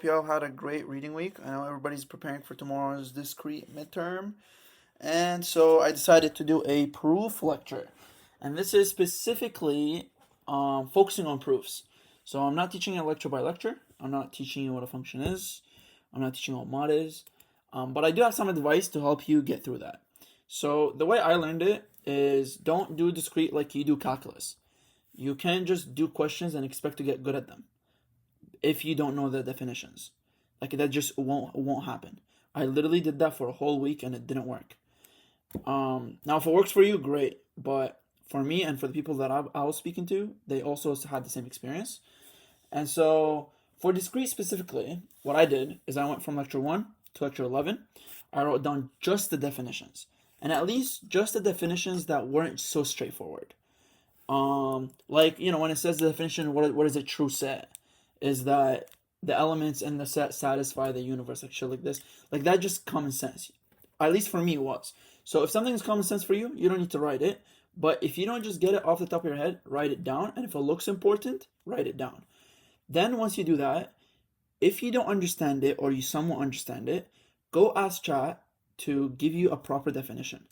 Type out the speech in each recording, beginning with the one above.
hope y'all had a great reading week. I know everybody's preparing for tomorrow's Discrete midterm. And so I decided to do a proof lecture. And this is specifically focusing on proofs. So I'm not teaching it lecture by lecture. I'm not teaching you what a function is. I'm not teaching you what mod is. But I do have some advice to help you get through that. So the way I learned it is don't do discrete like you do calculus. You can't just do questions and expect to get good at them if you don't know the definitions. Like that just won't happen. I literally did that for a whole week and it didn't work. Now if it works for you, great. But for me and for the people that I was speaking to, they also had the same experience. And so for discrete specifically, what I did is I went from lecture 1 to lecture 11. I wrote down just the definitions. And at least just the definitions that weren't so straightforward. Like, when it says the definition, what is a true set? Is that the elements in the set satisfy the universe, like shit like this. Like that just common sense. At least for me it was. So if something is common sense for you, you don't need to write it. But if you don't just get it off the top of your head, write it down. And if it looks important, write it down. Then once you do that, if you don't understand it or you somewhat understand it, go ask chat to give you a proper definition.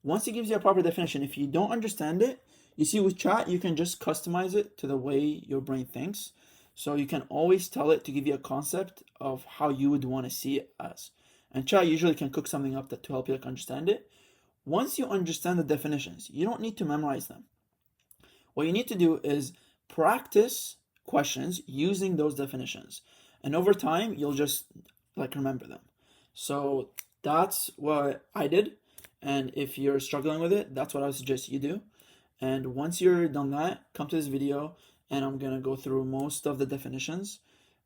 Once it gives you a proper definition, if you don't understand it, you see with chat, you can just customize it to the way your brain thinks. So you can always tell it to give you a concept of how you would want to see it as. And chat usually can cook something up to help you understand it. Once you understand the definitions, you don't need to memorize them. What you need to do is practice questions using those definitions. And over time, you'll just remember them. So that's what I did. And if you're struggling with it, that's what I would suggest you do. And once you're done that, come to this video and I'm going to go through most of the definitions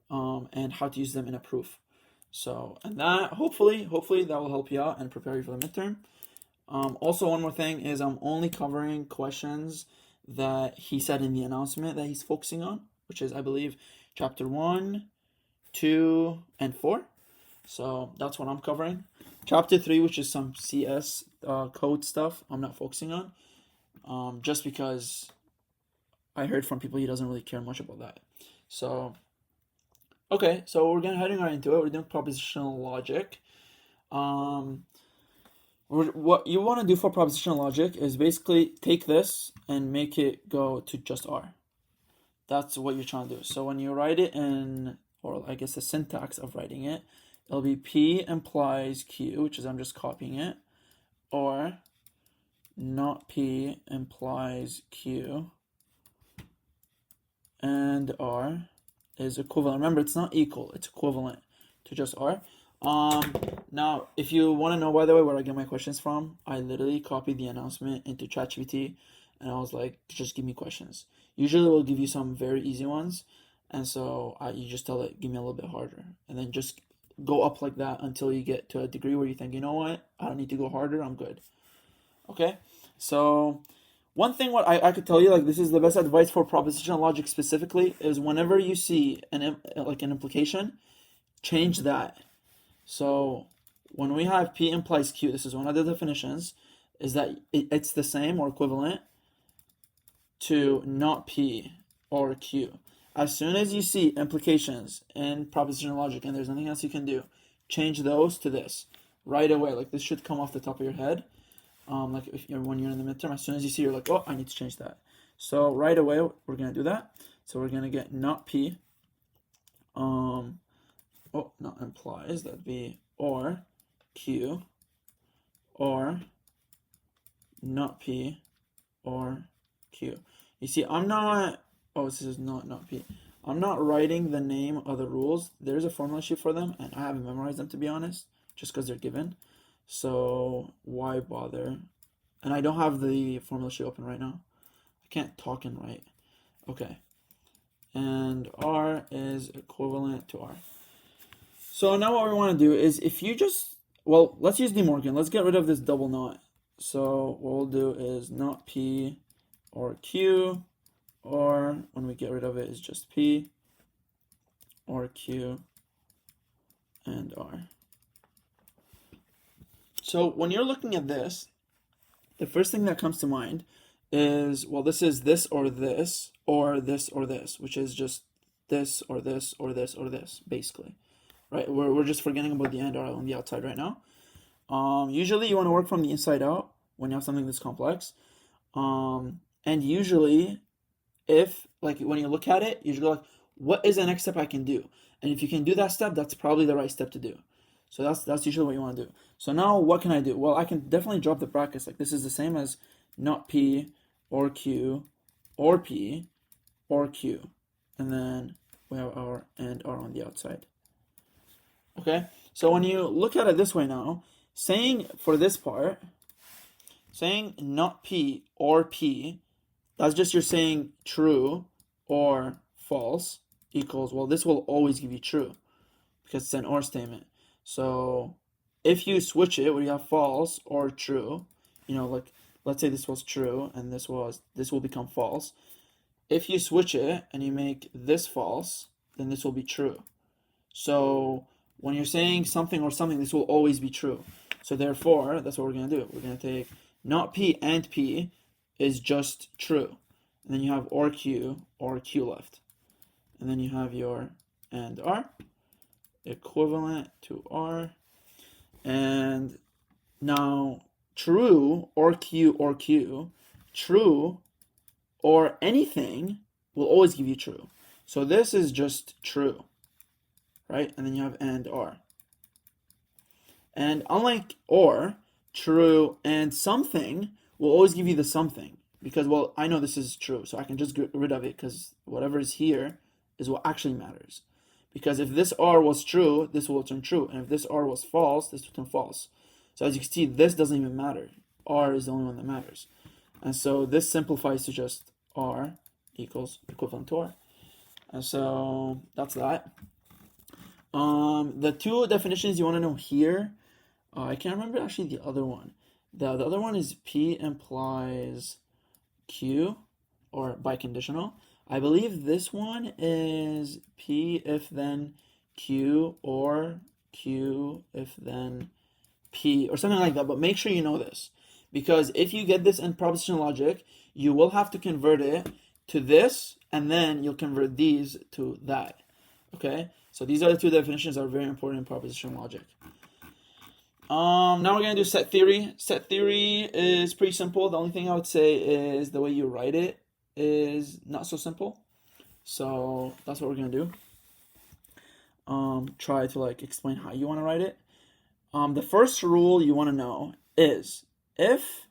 and how to use them in a proof. So, and that hopefully that will help you out and prepare you for the midterm. Also, one more thing is I'm only covering questions that he said in the announcement that he's focusing on, which is, I believe, chapter 1, 2, and 4. So that's what I'm covering. Chapter 3, which is some CS code stuff, I'm not focusing on, just because I heard from people he doesn't really care much about that. So, okay, so we're heading right into it. We're doing propositional logic. What you want to do for propositional logic is basically take this and make it go to just R. That's what you're trying to do. So when you write it in, or I guess the syntax of writing it, it'll be P implies Q, which is I'm just copying it, or not P implies Q, and R is equivalent. Remember, it's not equal, it's equivalent to just R. Now, if you want to know, by the way, where I get my questions from, I literally copied the announcement into ChatGPT, and I was like, just give me questions. Usually we'll give you some very easy ones, and so you just tell it, give me a little bit harder, and then just go up like that until you get to a degree where you think, you know what, I don't need to go harder, I'm good. Okay, so one thing what I could tell you, this is the best advice for propositional logic specifically, is whenever you see an implication, change that. So when we have P implies Q, this is one of the definitions, is that it's the same or equivalent to not P or Q. As soon as you see implications in propositional logic and there's nothing else you can do, change those to this right away. This should come off the top of your head. When you're in the midterm, as soon as you see, you're like, oh, I need to change that. So right away, we're going to do that. So we're going to get not P. Not implies, that'd be or Q, or not P, or Q. You see, I'm not, this is not P. I'm not writing the name of the rules. There's a formula sheet for them, and I haven't memorized them, to be honest, just because they're given. So why bother? And I don't have the formula sheet open right now. I can't talk and write. Okay. And R is equivalent to R. So now what we want to do is if you just, let's use De Morgan. Let's get rid of this double not. So what we'll do is not P or Q, or when we get rid of it is just P or Q and R. So when you're looking at this, the first thing that comes to mind is, this is this or this, or this or this, which is just this or this or this or this, basically, right? We're just forgetting about the and or on the outside right now. Usually you want to work from the inside out when you have something that's complex. And usually if, like, when you look at it, you should go like, what is the next step I can do? And if you can do that step, that's probably the right step to do. So that's usually what you want to do. So now what can I do? Well, I can definitely drop the brackets. Like, this is the same as not P or Q or P or Q. And then we have our and R on the outside. Okay? So when you look at it this way now, saying for this part, saying not P or P, that's just you're saying true or false equals, well, this will always give you true because it's an or statement. So if you switch it where you have false or true, like let's say this was true and this will become false. If you switch it and you make this false, then this will be true. So when you're saying something or something, this will always be true. So therefore, that's what we're going to do. We're going to take not P and P is just true. And then you have or Q left. And then you have your and R equivalent to R. And now true or Q, true or anything will always give you true. So this is just true, right? And then you have and R. And unlike or, true and something will always give you the something. Because, well, I know this is true, so I can just get rid of it because whatever is here is what actually matters. Because if this R was true, this will turn true. And if this R was false, this will turn false. So as you can see, this doesn't even matter. R is the only one that matters. And so this simplifies to just R equals equivalent to R. And so that's that. The two definitions you want to know here, I can't remember actually the other one. The other one is P implies Q, or biconditional. I believe this one is P if then Q, or Q if then P, or something like that. But make sure you know this, because if you get this in propositional logic, you will have to convert it to this, and then you'll convert these to that. Okay? So these are the two definitions that are very important in propositional logic. Now we're going to do set theory. Set theory is pretty simple. The only thing I would say is the way you write it is not so simple. So that's what we're going to do. Try to explain how you want to write it. The first rule you want to know is if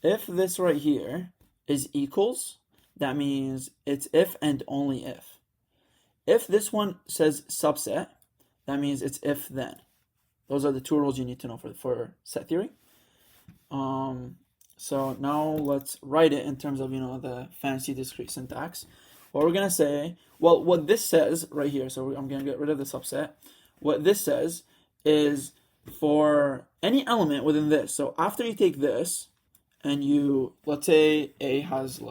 this right here is equals, that means it's if and only if. If this one says subset, that means it's if then. Those are the two rules you need to know for set theory. So now let's write it in terms of, the fancy discrete syntax. What we're going to say, well, what this says right here, so I'm going to get rid of the subset. What this says is for any element within this. So after you take this and let's say A has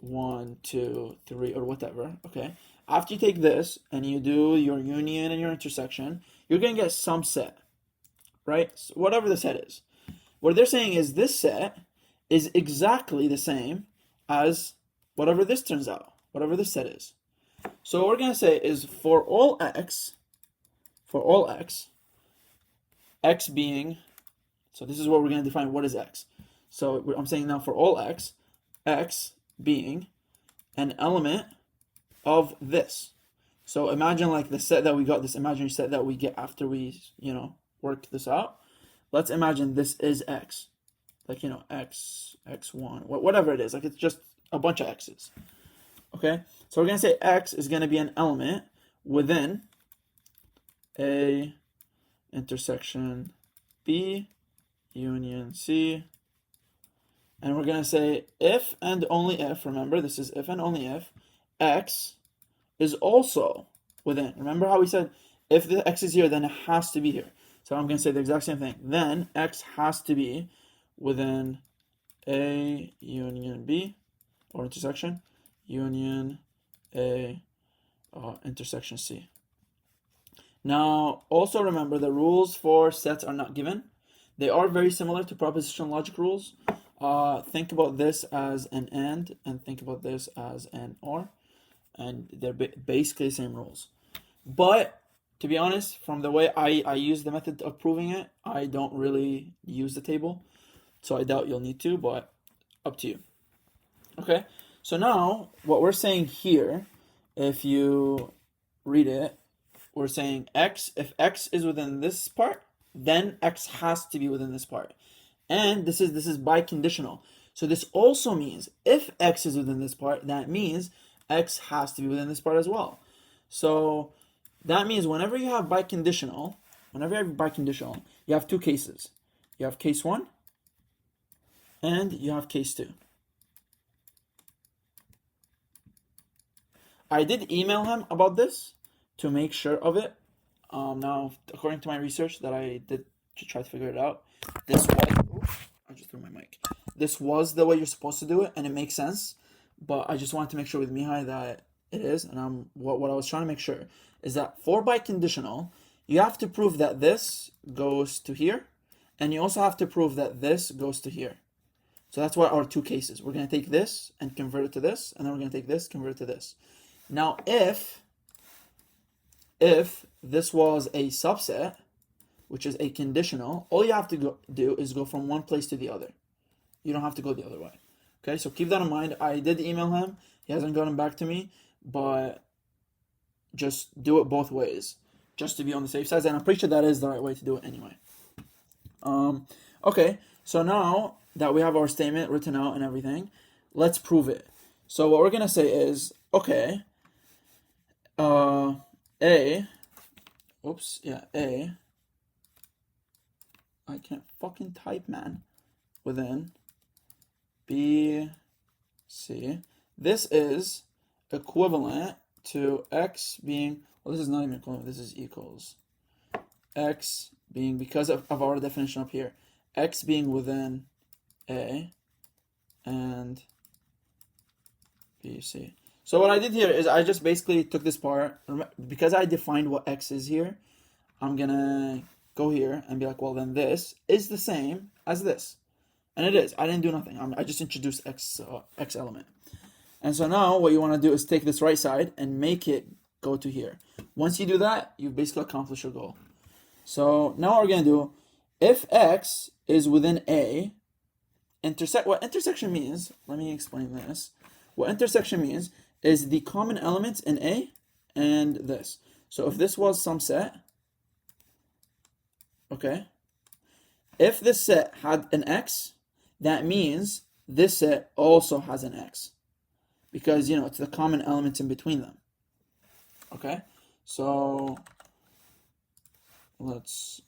1, 2, 3, or whatever, okay? After you take this and you do your union and your intersection, you're going to get some set, right? So whatever the set is. What they're saying is this set is exactly the same as whatever this turns out, whatever this set is. So what we're going to say is for all x, x being, so this is what we're going to define what is x. So I'm saying now for all x being an element of this. So imagine the set that we got, this imaginary set that we get after we, worked this out. Let's imagine this is x. X, x1, whatever it is. It's just a bunch of x's. Okay? So we're going to say x is going to be an element within A intersection B union C. And we're going to say if and only if, remember, this is if and only if, x is also within. Remember how we said if the x is here, then it has to be here. So I'm going to say the exact same thing. Then x has to be within A union B, or intersection, union A intersection C. Now, also remember the rules for sets are not given. They are very similar to propositional logic rules. Think about this as an and think about this as an or. and they're basically the same rules. But to be honest, from the way I use the method of proving it, I don't really use the table, so I doubt you'll need to, but up to you. Okay, so now what we're saying here, if you read it, we're saying x, if x is within this part, then x has to be within this part. And this is biconditional. So this also means if x is within this part, that means x has to be within this part as well. So that means whenever you have biconditional, you have two cases. You have case 1 and you have case 2. I did email him about this to make sure of it. Now, according to my research that I did to try to figure it out, this was, I just threw my mic. This was the way you're supposed to do it, and it makes sense. But I just wanted to make sure with Mihai that it is. And what I was trying to make sure is that for biconditional, you have to prove that this goes to here, and you also have to prove that this goes to here. So that's what our two cases. We're going to take this and convert it to this, and then we're going to take this, convert it to this. Now, if this was a subset, which is a conditional, all you have to do is go from one place to the other. You don't have to go the other way. Okay, so keep that in mind. I did email him. He hasn't gotten back to me, but just do it both ways, just to be on the safe side. And I'm pretty sure that is the right way to do it anyway. Okay, so now that we have our statement written out and everything, let's prove it. So what we're going to say is, okay, A, I can't fucking type, man, within B, C. This is equivalent to X being, well, this is not even equivalent, this is equals. X being, because of our definition up here, X being within A and B, C. So what I did here is I just basically took this part, because I defined what X is here, I'm gonna go here and be like, well, then this is the same as this. And it is. I didn't do nothing. I just introduced X element. And so now what you want to do is take this right side and make it go to here. Once you do that, you basically accomplish your goal. So now what we're going to do, if X is within A, what intersection means, let me explain this. What intersection means is the common elements in A and this. So if this was some set, okay, if this set had an X, that means this set also has an X. Because, it's the common elements in between them. Okay, so let's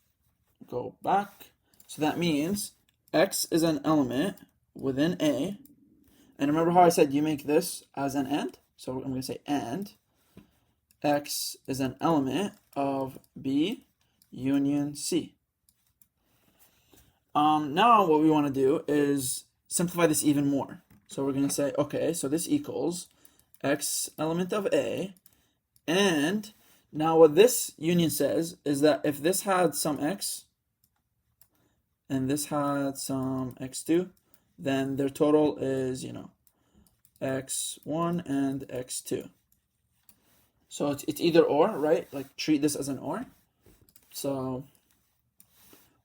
go back. So that means X is an element within A. And remember how I said you make this as an AND? So I'm going to say AND. X is an element of B union C. Now what we want to do is simplify this even more. So we're going to say, okay, so this equals X element of A. And now what this union says is that if this had some X and this had some X2, then their total is, X1 and X2. So it's either or, right? Like treat this as an or. So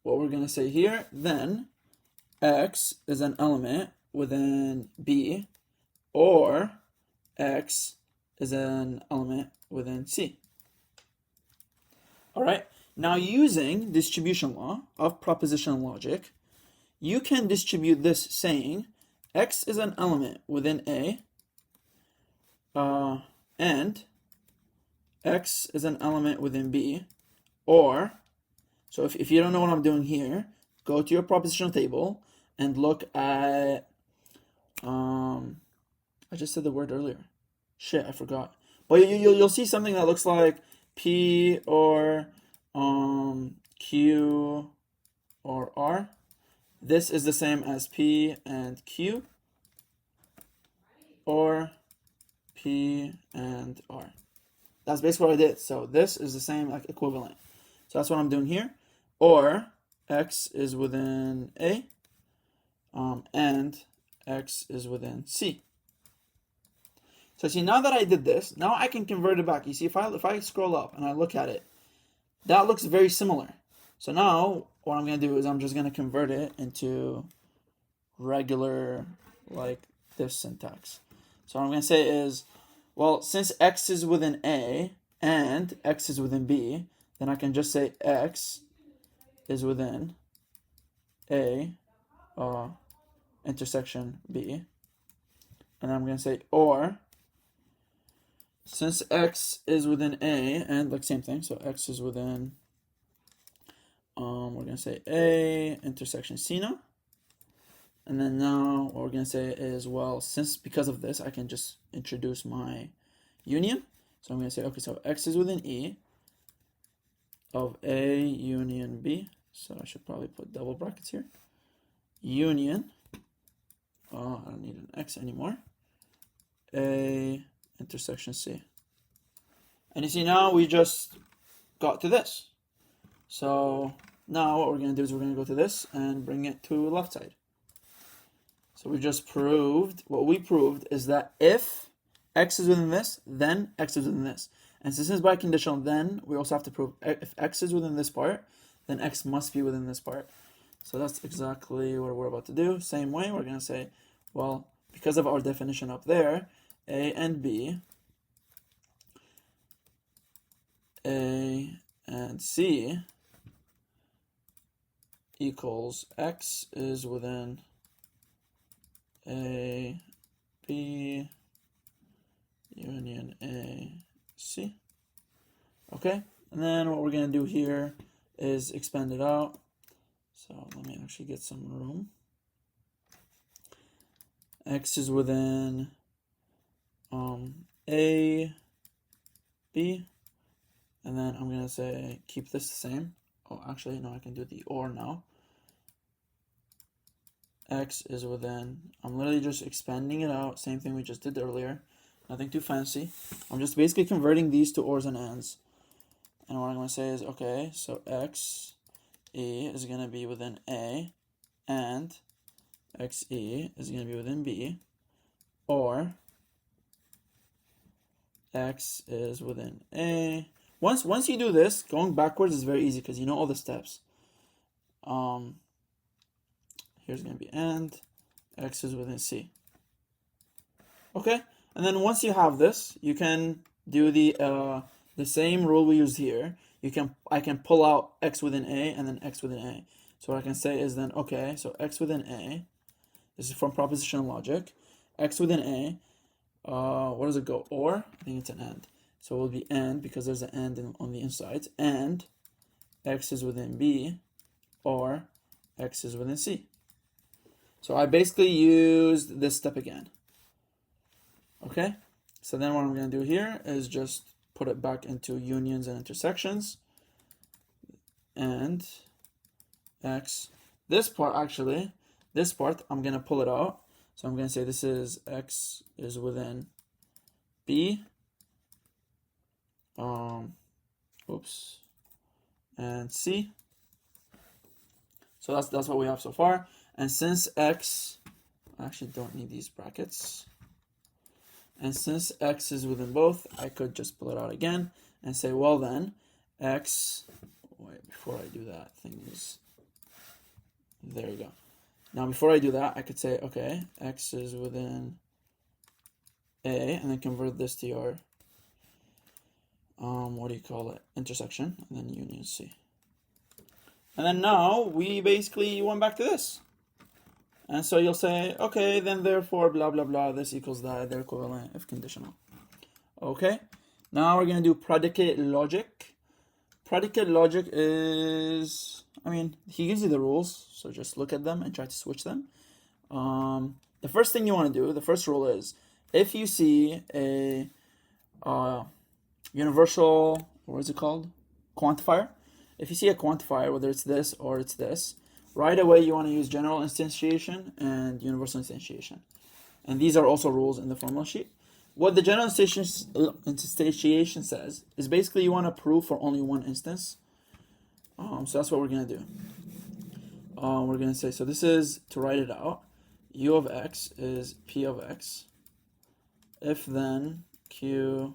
what we're going to say here, then X is an element within B, or X is an element within C. All right, now using distribution law of propositional logic, you can distribute this saying X is an element within A, and X is an element within B, or, so if you don't know what I'm doing here, go to your propositional table and look at, I just said the word earlier. Shit, I forgot. But you'll see something that looks like P or Q or R. This is the same as P and Q, or P and R. That's basically what I did. So this is the same, like equivalent. So that's what I'm doing here. Or X is within A, and X is within C. So see, now that I did this, now I can convert it back. You see, if I scroll up and I look at it, that looks very similar. So now what I'm going to do is I'm just going to convert it into regular, like this syntax. So what I'm going to say is, well, since x is within A and x is within B, then I can just say x is within A intersection B. And I'm going to say, or, since x is within A, and like same thing, so x is within, we're going to say A intersection C now. And then now what we're going to say is, well, because of this, I can just introduce my union. So I'm going to say, okay, so x is within E of A union B. So I should probably put double brackets here. Union, I don't need an x anymore, A intersection C. And you see, now we just got to this. So now what we're going to do is we're going to go to this and bring it to the left side. So we just proved, what we proved is that if x is within this, then x is within this. And since it's biconditional, then we also have to prove if x is within this part, then x must be within this part. So that's exactly what we're about to do. Same way, we're going to say, well, because of our definition up there, A and B, A and C equals x is within A, B, union A, C. Okay, and then what we're going to do here is expand it out. So let me actually get some room. X is within A, B, and then I'm going to say keep this the same. Oh, actually, no, I can do the or now. X is within, I'm literally just expanding it out, same thing we just did earlier, nothing too fancy. I'm just basically converting these to ors and ands. And what I'm going to say is, okay, so X E is going to be within A, and X E is going to be within B, or X is within A. Once you do this, going backwards is very easy because you know all the steps. Here's going to be and X is within C. Okay, and then once you have this, you can do the same rule we used here. I can pull out X within A and then X within A. So what I can say is then, okay, so X within A, this is from propositional logic. X within A, where does it go? Or, I think it's an and. So it will be and because there's an and on the inside. And X is within B, or X is within C. So I basically used this step again. Okay, so then what I'm going to do here is just put it back into unions and intersections. And X, this part I'm going to pull it out. So I'm going to say this is X is within B. And C. So that's what we have so far. And since X, I actually don't need these brackets. And since X is within both, I could just pull it out again and say, well then, X, wait, before I do that, there you go. Now before I do that, I could say, okay, X is within A, and then convert this to your, what do you call it, intersection, and then union C. And then now, we basically went back to this. And so you'll say, okay, then therefore, blah, blah, blah, this equals that, they're equivalent if conditional. Okay, now we're going to do predicate logic. Predicate logic is, he gives you the rules, so just look at them and try to switch them. The first thing you want to do, the first rule is, if you see a universal, what is it called? Quantifier. If you see a quantifier, whether it's this or it's this, right away you want to use general instantiation and universal instantiation. And these are also rules in the formula sheet. What the general instantiation says is basically you want to prove for only one instance. So that's what we're going to do. We're going to say, so this is, to write it out, u of x is p of x if then q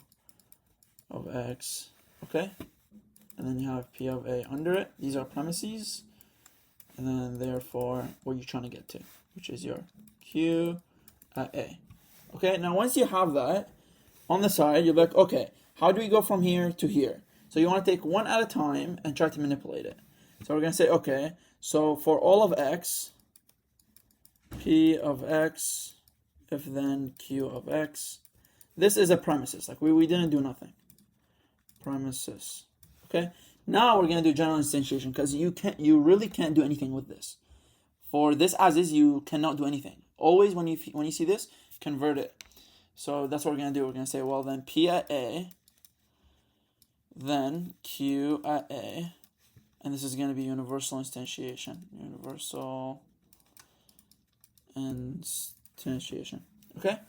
of x, okay? And then you have p of a under it. These are premises. And then therefore what you're trying to get to, which is your q at a. Okay, now once you have that on the side, you're like, okay, how do we go from here to here? So you want to take one at a time and try to manipulate it. So we're going to say, okay, so for all of x, p of x, if then q of x, this is a premises. Like we didn't do nothing. Premises. Okay, now we're going to do general instantiation because you really can't do anything with this. For this as is, you cannot do anything. Always when you see this, convert it. So that's what we're going to do. We're going to say, well, then p at a, then q at a, and this is going to be universal instantiation. Universal instantiation. Okay?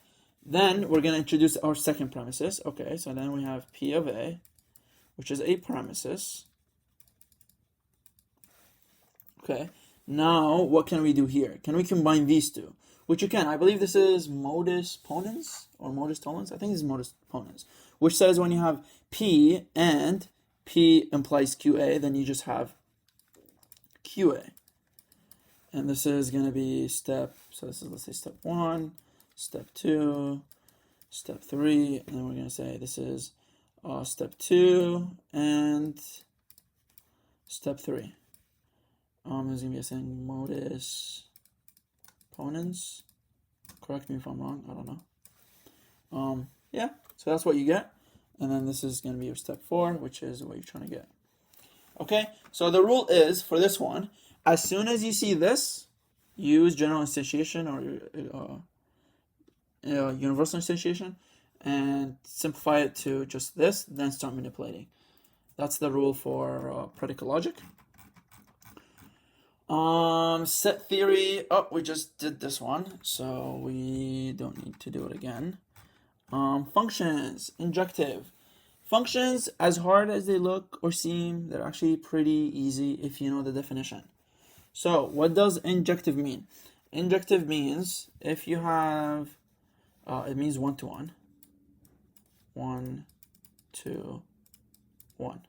Then we're going to introduce our second premises. Okay, so then we have p of a, which is a premises. Okay, now what can we do here? Can we combine these two? Which you can. I believe this is modus ponens or modus tollens. I think this is modus ponens, which says when you have p and p implies qa, then you just have qa. And this is going to be step, so this is, let's say, step 1, step 2, step 3, and then we're going to say this is step 2 and step 3. There's going to be a thing, modus ponens. Correct me if I'm wrong, I don't know. Yeah, so that's what you get. And then this is going to be your step 4, which is what you're trying to get. Okay, so the rule is, for this one, as soon as you see this, use general instantiation or universal instantiation and simplify it to just this, then start manipulating. That's the rule for predicate logic. Set theory. Oh, we just did this one, so we don't need to do it again. Functions, injective. Functions, as hard as they look or seem, they're actually pretty easy if you know the definition. So what does injective mean? Injective means if you have, it means 1 to 1. 1 to 1.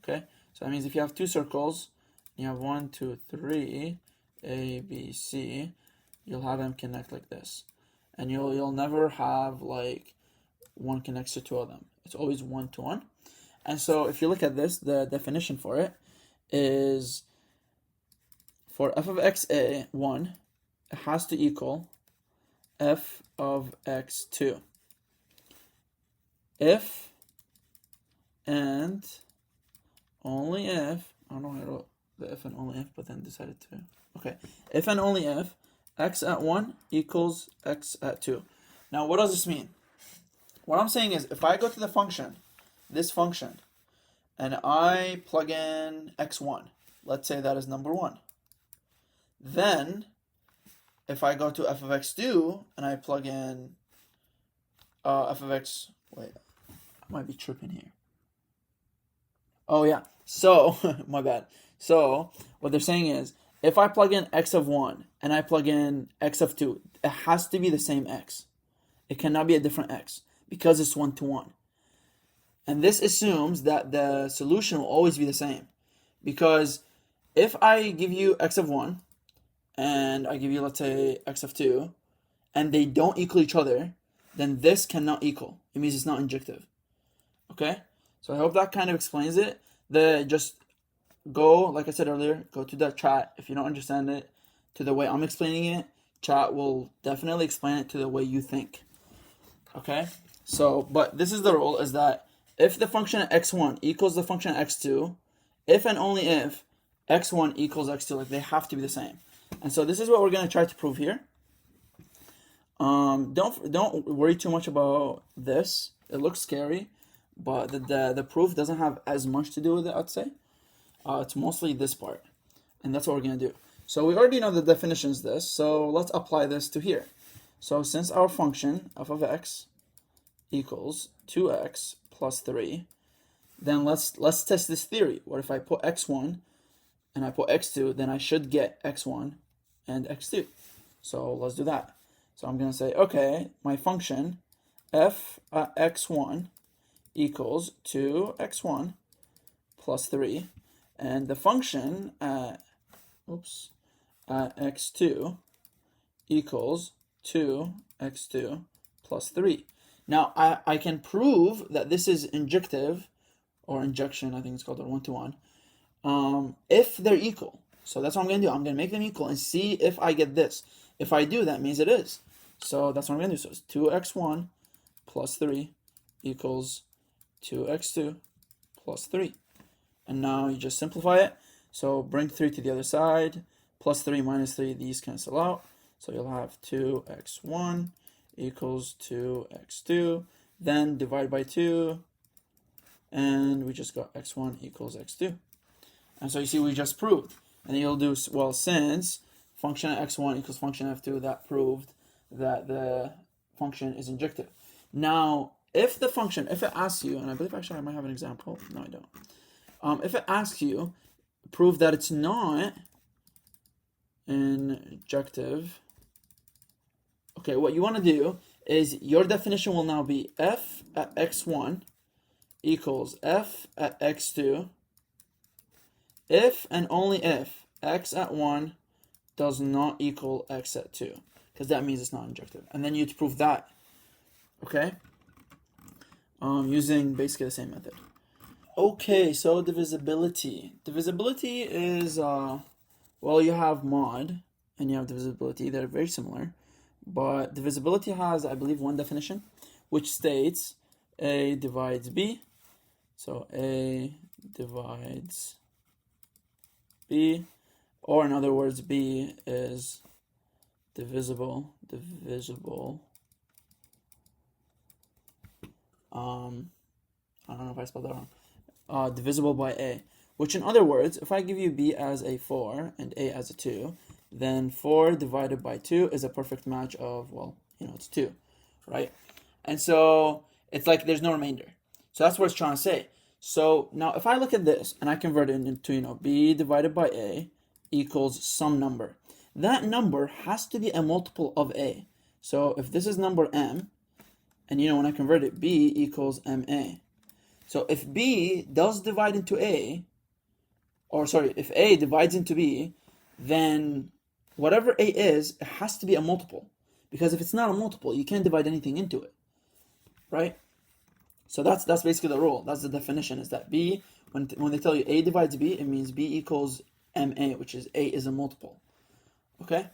Okay, so that means if you have 2 circles, you have 1, 2, 3, A, B, C, you'll have them connect like this. And you'll never have like one connects to 2 of them. It's always 1 to 1. And so if you look at this, the definition for it is for f of x a 1, it has to equal f of x 2. If and only if, I don't know how I wrote the if and only if, but then decided to, okay, if and only if x at 1 equals x at 2. Now what does this mean? What I'm saying is if I go to the function, this function, and I plug in x1, let's say that is number 1. Then if I go to f of x2 and I plug in f of x, wait, I might be tripping here. Oh yeah, so, my bad. So, what they're saying is, if I plug in x of 1 and I plug in x of 2, it has to be the same x. It cannot be a different x because it's 1 to 1. And this assumes that the solution will always be the same. Because if I give you x of 1 and I give you, let's say, x of 2, and they don't equal each other, then this cannot equal. It means it's not injective. Okay? So I hope that kind of explains it. Just go, like I said earlier, go to the chat. If you don't understand it to the way I'm explaining it, chat will definitely explain it to the way you think. Okay? So, but this is the rule, is that if the function at x1 equals the function at x2, if and only if x1 equals x2, like they have to be the same. And so this is what we're going to try to prove here. Don't worry too much about this. It looks scary, but the proof doesn't have as much to do with it, I'd say. It's mostly this part, and that's what we're going to do. So we already know the definition is this, so let's apply this to here. So since our function f of x equals 2x plus 3, then let's test this theory. What if I put x1 and I put x2, then I should get x1 and x2. So let's do that. So I'm going to say, okay, my function f at x1 equals 2x1 plus 3, and the function at x2 equals 2x2 plus 3. Now, I can prove that this is injective, or injection, I think it's called, or one-to-one, if they're equal. So that's what I'm going to do. I'm going to make them equal and see if I get this. If I do, that means it is. So that's what I'm going to do. So it's 2x1 plus 3 equals 2x2 plus 3. And now you just simplify it. So bring 3 to the other side. Plus 3 minus 3, these cancel out. So you'll have 2x1 equals 2x2. Then divide by 2. And we just got x1 equals x2. And so you see we just proved. And then you'll do, well, since function of x1 equals function of f2, that proved that the function is injective. Now, if the function, if it asks you, and I believe actually I might have an example. No, I don't. If it asks you, prove that it's not injective. Okay, what you want to do is your definition will now be f at x1 equals f at x2 if and only if x at 1 does not equal x at 2, because that means it's not injective. And then you'd prove that, okay, using basically the same method. Okay, so divisibility. Divisibility is, well, you have mod and you have divisibility. They're very similar. But divisibility has, I believe, one definition, which states A divides B. So A divides B, or in other words, B is divisible. I don't know if I spelled that wrong. Divisible by A, which in other words, if I give you B as a 4 and A as a 2, then 4 divided by 2 is a perfect match of, well, it's 2, right? And so it's like there's no remainder. So that's what it's trying to say. So now if I look at this and I convert it into, B divided by A equals some number, that number has to be a multiple of A. So if this is number M, and when I convert it, B equals MA. So if B does divide into A, if A divides into B, then whatever A is, it has to be a multiple. Because if it's not a multiple, you can't divide anything into it, right? So that's basically the rule. That's the definition, is that B, when they tell you A divides B, it means B equals MA, which is A is a multiple, okay?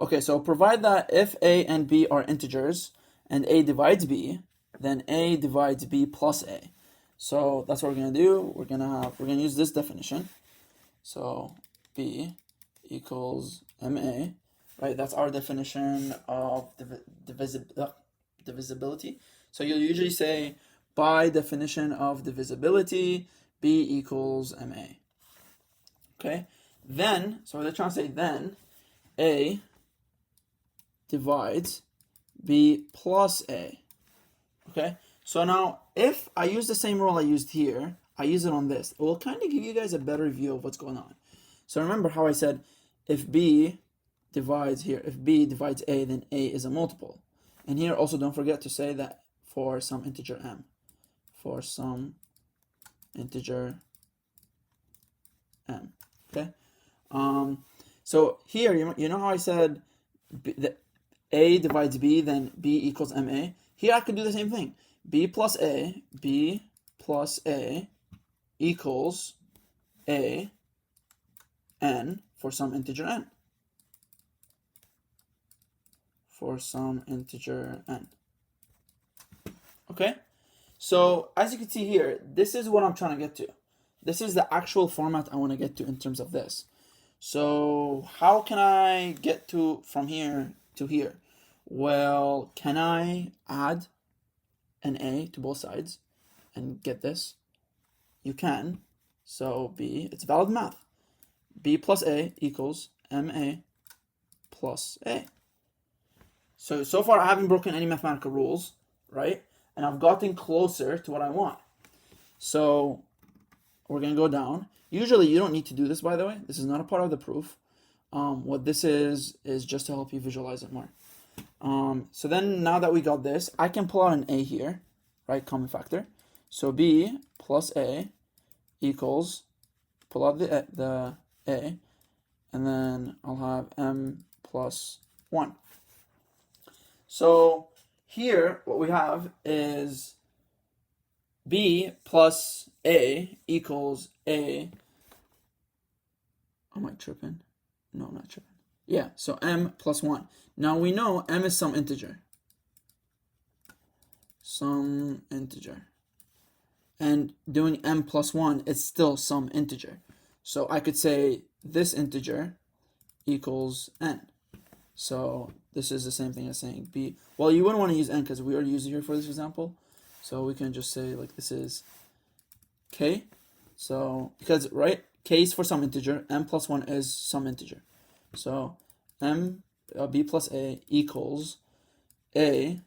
Okay, so provide that if A and B are integers and A divides B, then A divides B plus A. So that's what we're going to do. We're going to use this definition. So B equals MA, right? That's our definition of divisibility. So you'll usually say, by definition of divisibility, B equals MA. Okay? Then, so they're trying to say then, A divides B plus A. Okay? So now, if I use the same rule I used here, I use it on this, it will kind of give you guys a better view of what's going on. So remember how I said, if B divides here, if B divides A, then A is a multiple. And here also don't forget to say that for some integer M. For some integer M. Okay? So here, you know how I said that A divides B, then B equals MA? Here I could do the same thing. B plus A equals A n for some integer n. For some integer n. Okay? So as you can see here, this is what I'm trying to get to. This is the actual format I want to get to in terms of this. So how can I get from here to here? Well, can I add an A to both sides and get this? You can. So B, it's valid math. B plus A equals MA plus A. So far I haven't broken any mathematical rules, right? And I've gotten closer to what I want. So we're going to go down. Usually you don't need to do this, by the way. This is not a part of the proof. What this is just to help you visualize it more. So then now that we got this, I can pull out an a here, right? Common factor. So b plus a equals, pull out the a, and then I'll have m plus 1. So here what we have is b plus a equals a. Am I tripping? No, I'm not tripping. Yeah, so m plus 1. Now we know m is some integer. Some integer. And doing m plus 1, it's still some integer. So I could say this integer equals n. So this is the same thing as saying b. Well, you wouldn't want to use n because we already used it here for this example. So we can just say like this is k. So because, right, k is for some integer, m plus 1 is some integer. So b plus a equals a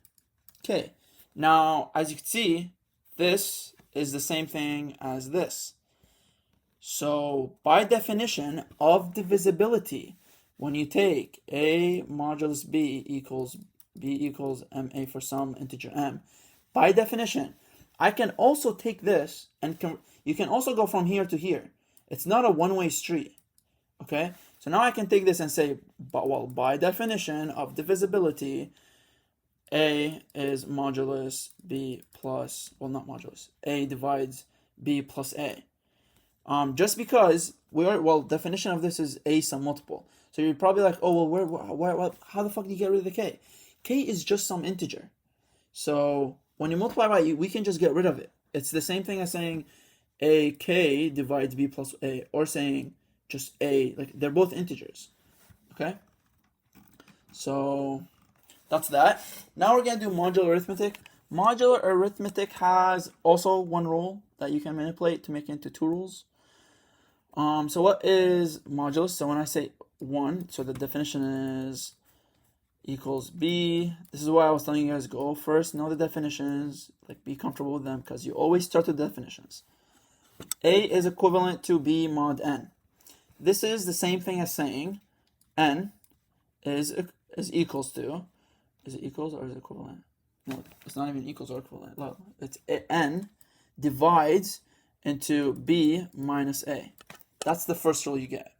k. Now, as you can see, this is the same thing as this. So by definition of divisibility, when you take a modulus b equals ma for some integer m, by definition, I can also take this and you can also go from here to here. It's not a one-way street, okay? So now I can take this and say, well, by definition of divisibility, a is modulus b plus, well, not modulus, a divides b plus a. Just because definition of this is a some multiple. So you're probably like, oh, well, how the fuck do you get rid of the k? K is just some integer. So when you multiply by we can just get rid of it. It's the same thing as saying a k divides b plus a, or saying just a, like they're both integers. Okay? So that's that. Now we're going to do modular arithmetic. Modular arithmetic has also one rule that you can manipulate to make it into two rules. So what is modulus? So when I say 1, so the definition is equals b. This is why I was telling you guys, go first, know the definitions, like be comfortable with them, because you always start with definitions. A is equivalent to b mod n. This is the same thing as saying n is equals to, is it equals or is it equivalent? No, it's not even equals or equivalent. No, it's n divides into b minus a. That's the first rule you get.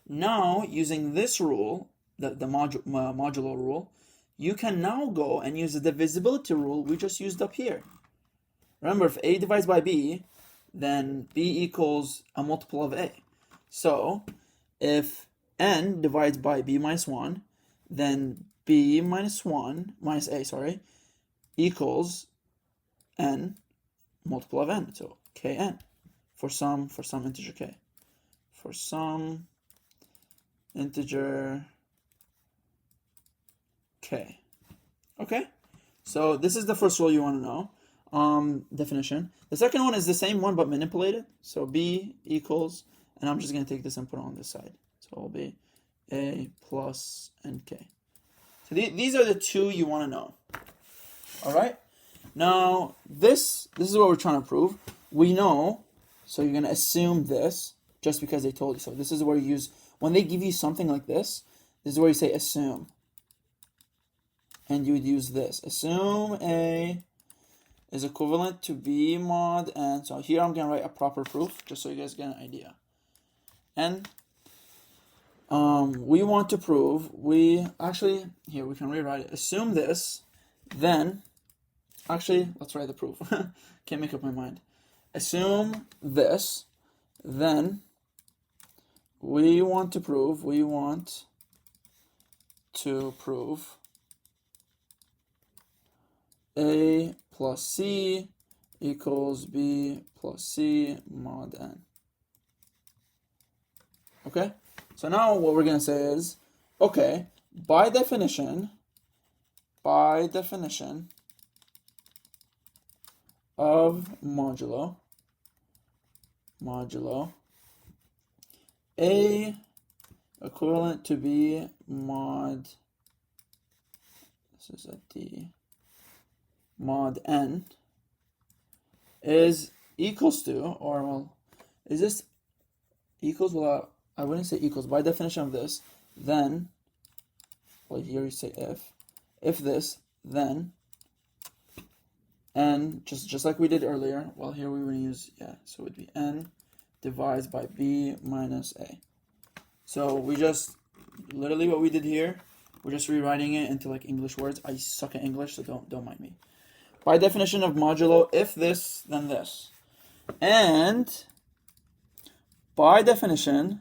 Now, using this rule, the modular rule, you can now go and use the divisibility rule we just used up here. Remember, if a divides by b, then b equals a multiple of a. So, if n divides by b minus 1, then b minus 1, minus a, sorry, equals n multiple of n. So, kn for some integer k. For some integer k. Okay? So this is the first rule you want to know. Definition. The second one is the same one but manipulated. So b equals, and I'm just going to take this and put it on this side. So it'll be a plus nk. So these are the two you want to know. All right? Now, this is what we're trying to prove. We know, so you're going to assume this just because they told you so. This is where you use, when they give you something like this is where you say assume. And you would use this. Assume A is equivalent to B mod N. So here I'm going to write a proper proof just so you guys get an idea. And we want to prove, here we can rewrite it. Assume this, then, let's write the proof. Can't make up my mind. Assume this, then we want to prove A plus C equals B plus C mod N. Okay? So now what we're going to say is, okay, by definition of modulo, A equivalent to B mod, this is a D, mod N is equals to, or well, is this equals, well, I wouldn't say equals, by definition of this, then, well, here you say if this, then n, just like we did earlier, well, here we would use, so it would be n divides by b minus a. So we just, literally what we did here, we're just rewriting it into like English words. I suck at English, so don't mind me. By definition of modulo, if this, then this. And by definition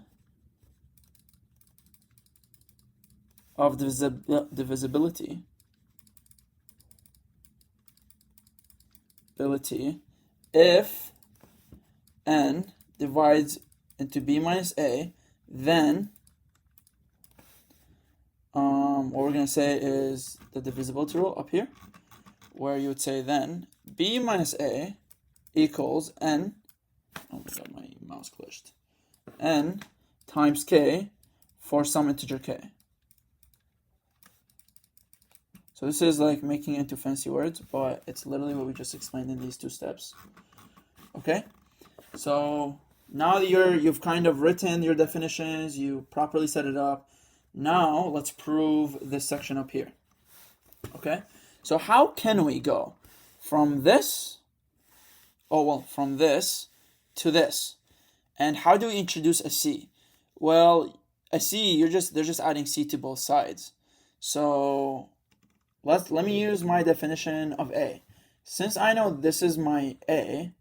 of divisibility, if n divides into b minus a, then what we're going to say is the divisibility rule up here, where you would say then b minus a equals n, oh my god, my mouse glitched, n times k for some integer k. So this is like making it into fancy words, but it's literally what we just explained in these two steps. Okay? So now that you've kind of written your definitions, you properly set it up, now let's prove this section up here. Okay? So how can we go from this, from this to this? And how do we introduce a c? Well, a c, they're just adding c to both sides. So let me use my definition of a. Since I know this is my a,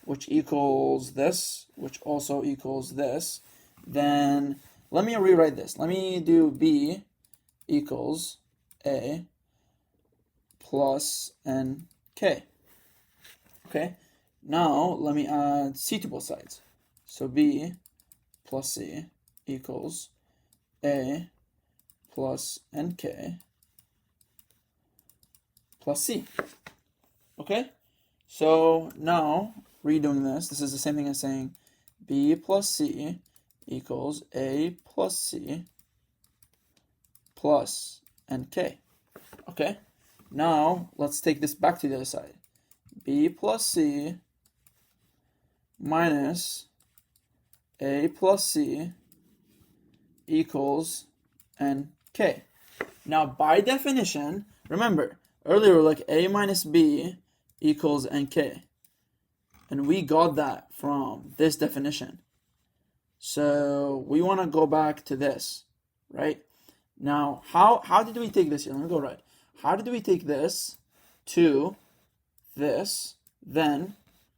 which equals this, which also equals this, then let me rewrite this. Let me do b equals a plus nk. Okay, now let me add c to both sides. So b plus c equals a plus nk plus c. Okay, so now redoing this is the same thing as saying b plus c equals a plus c plus nk. Okay, now let's take this back to the other side. B plus c minus a plus c equals nk. Now by definition, remember, earlier we were like a minus b equals nk. And we got that from this definition. So we want to go back to this, right? Now, how did we take this here? Let me go right. How did we take this to this, then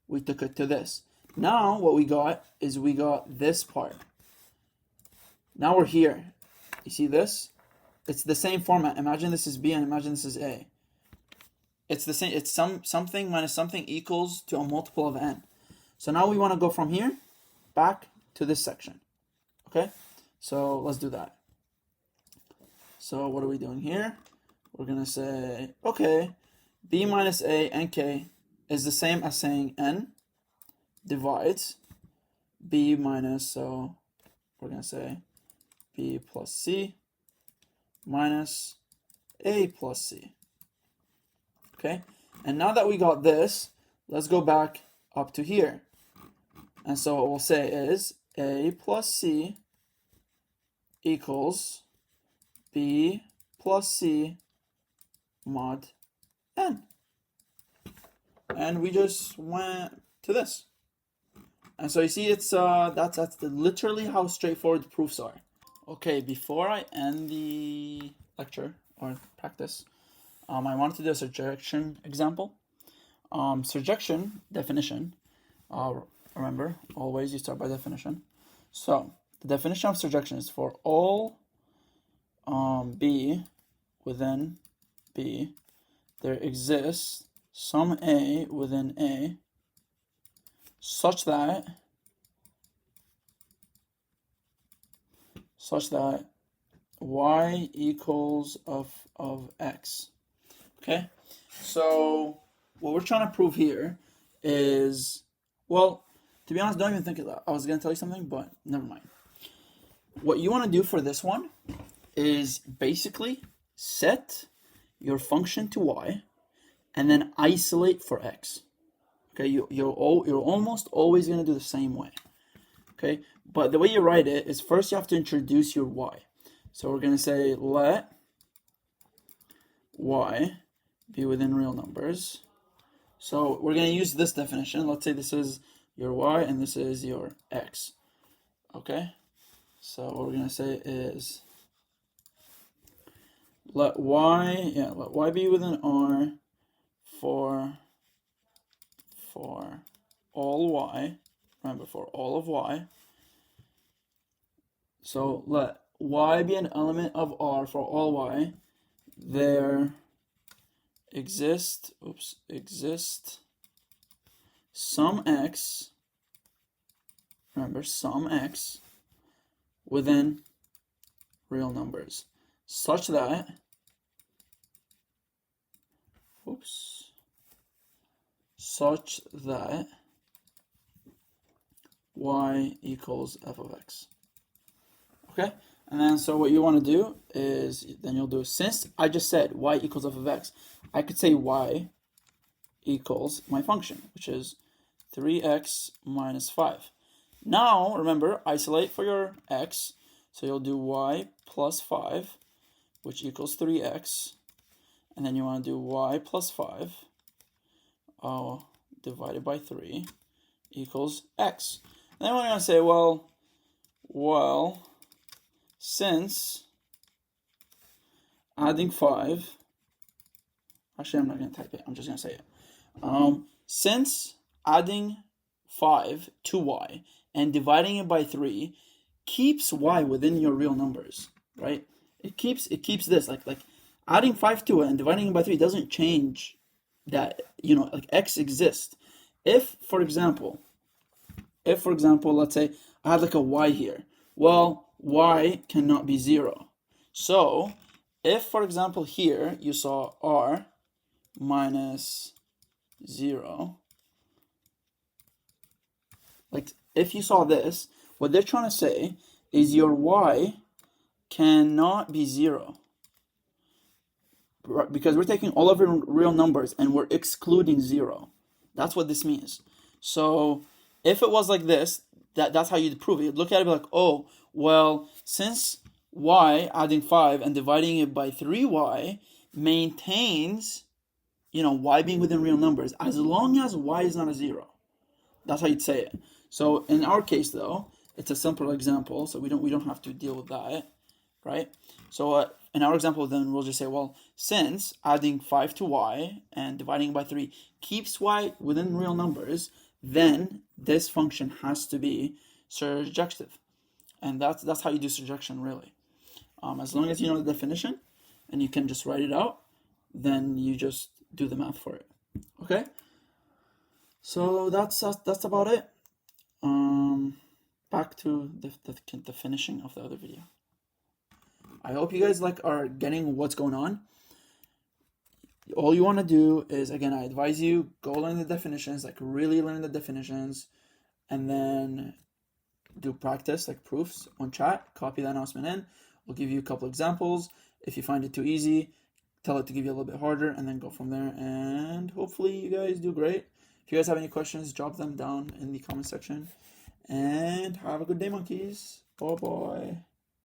we took it to this? Now what we got is we got this part. Now we're here. You see this? It's the same format. Imagine this is b and imagine this is a. It's the same. It's something minus something equals to a multiple of n. So now we want to go from here back to this section. Okay? So let's do that. So what are we doing here? We're going to say, okay, b minus a nk is the same as saying n divides b minus, so we're going to say b plus c minus a plus c. Okay, and now that we got this, let's go back up to here. And so what we'll say is a plus c equals b plus c mod n. And we just went to this. And so you see, it's that's literally how straightforward the proofs are. Okay, before I end the lecture or practice, I wanted to do a surjection example. Surjection definition, remember, always you start by definition. So the definition of surjection is for all b within b, there exists some a within a such that y equals of x. Okay, so what we're trying to prove here is, well, to be honest, don't even think of that. I was going to tell you something, but never mind. What you want to do for this one is basically set your function to y and then isolate for x. Okay, you're almost always going to do the same way. Okay, but the way you write it is first you have to introduce your y. So we're going to say let y be within real numbers. So we're going to use this definition. Let's say this is your y and this is your x. Okay? So what we're going to say is let y be within R for all y. Remember, for all of y. So let y be an element of R for all y. There exist some x, remember, some x within real numbers, such that y equals f of x. Okay? And then so what you want to do is, then you'll do, since I just said y equals f of x, I could say y equals my function, which is 3x minus 5. Now, remember, isolate for your x, so you'll do y plus 5, which equals 3x, and then you want to do y plus 5 divided by 3 equals x. And then we're going to say, well, since adding 5, actually I'm not going to type it, I'm just going to say it. Since adding 5 to y and dividing it by 3 keeps y within your real numbers, right? It keeps this, like adding 5 to it and dividing it by 3 doesn't change that, like x exists. If, for example, let's say I had like a y here, well, y cannot be 0. So if, for example, here you saw r minus 0, like if you saw this, what they're trying to say is your y cannot be 0, because we're taking all of our real numbers and we're excluding 0. That's what this means. So if it was like this, that's how you'd prove it. You'd look at it and be like, oh, well, since y adding 5 and dividing it by 3y maintains, y being within real numbers, as long as y is not a 0. That's how you'd say it. So in our case, though, it's a simple example, so we don't have to deal with that, right? So in our example, then we'll just say, well, since adding 5 to y and dividing by 3 keeps y within real numbers, then this function has to be surjective. And that's how you do surjection, really. As long as you know the definition and you can just write it out, then you just do the math for it. Okay? So that's about it. Back to the finishing of the other video. I hope you guys are getting what's going on. All you want to do is, again, I advise you, go learn the definitions, really learn the definitions, and then do practice, proofs on chat, copy the announcement in. We'll give you a couple examples. If you find it too easy, tell it to give you a little bit harder, and then go from there, and hopefully you guys do great. If you guys have any questions, drop them down in the comment section, and have a good day, monkeys. Bye-bye.